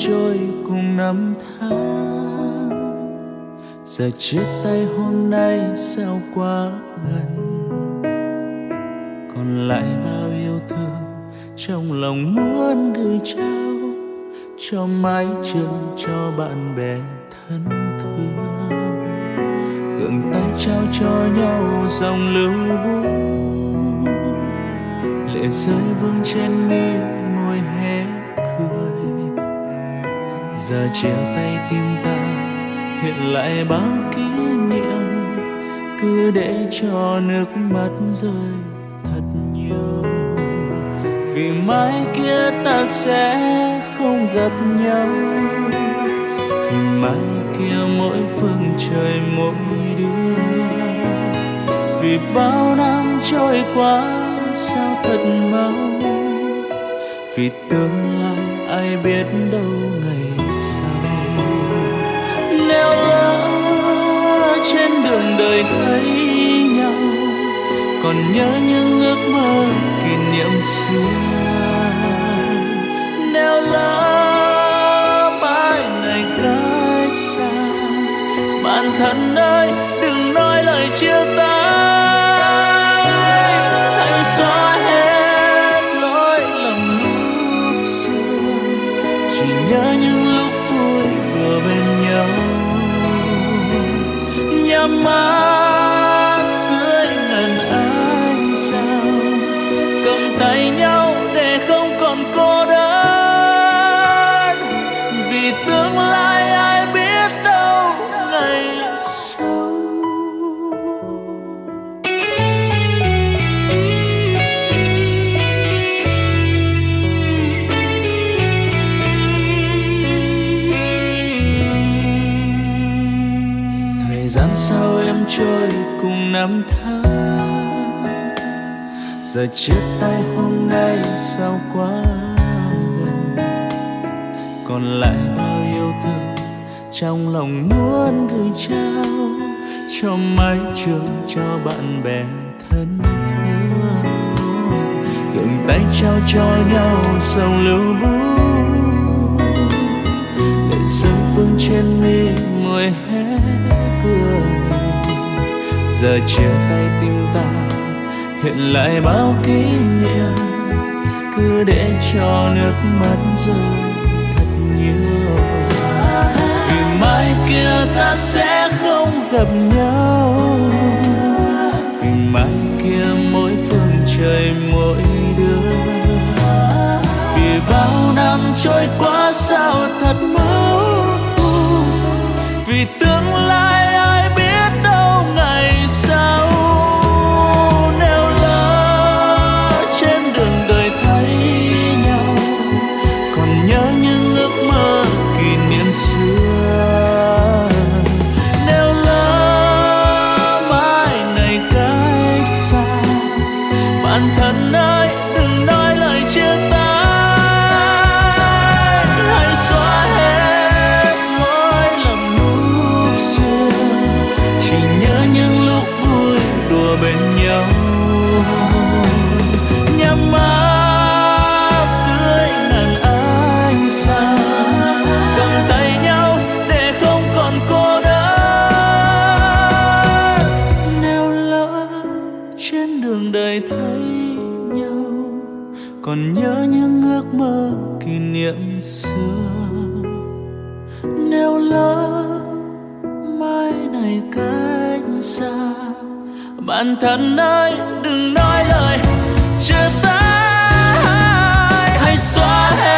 trôi cùng năm tháng. Giờ chia tay hôm nay sao quá gần, còn lại bao yêu thương trong lòng muốn gửi trao cho mái trường, cho bạn bè thân thương. Gượng tay trao cho nhau dòng lưu buồn, lệ rơi vương trên mi môi hé cười. Giờ chia tay tim ta hiện lại bao kỷ niệm, cứ để cho nước mắt rơi thật nhiều. Vì mai kia ta sẽ không gặp nhau, vì mai kia mỗi phương trời mỗi đứa. Vì bao năm trôi qua sao thật mau, vì tương lai ai biết đâu ngày sau. Nếu lỡ trên đường đời thấy nhau, còn nhớ những ước mơ kỷ niệm xưa. Nếu lỡ mai này cách xa, bạn thân ơi đừng nói lời chia tay. Hãy xóa hết lỗi lầm lúc xưa, chỉ nhớ những lúc vui đùa bên nhau. Nhắm mắt dưới ngần ánh sao, cầm tay nhau để không còn cô đơn. Vì tương lai ai biết đâu ngày sau. Thời gian sao em trôi cùng năm tháng, giờ chia tay hôm nay sao quá gần, còn lại bao yêu thương trong lòng muốn gửi trao cho mái trường, cho bạn bè thân thương. Gượng tay trao cho nhau dòng lưu buồn, để rơi vương trên mi môi hé cười. Giờ chia tay tim ta hiện lại bao kỷ niệm, cứ để cho nước mắt rơi thật nhiều. Vì mai kia ta sẽ không gặp nhau, vì mai kia mỗi phương trời mỗi đứa. Vì bao năm trôi qua sao thật mau, vì tương lai ai biết đâu ngày sau. Nếu lỡ trên đường đời thấy nhau, còn nhớ những ước mơ kỷ niệm xưa. Nếu lỡ mai này cách xa, bạn thân ơi đừng nói lời chia tay. Hãy xóa hết lỗi lầm lúc xưa, chỉ nhớ những lúc vui đùa bên nhau. Nhắm mắt dưới ngàn ánh sao, cầm tay nhau để không còn cô đơn. Nếu lỡ trên đường đời thấy nhau, còn nhớ những ước mơ kỷ niệm xưa. Nếu lỡ mai này cách xa, bạn thân ơi đừng nói lời chia tay. Hãy xóa hết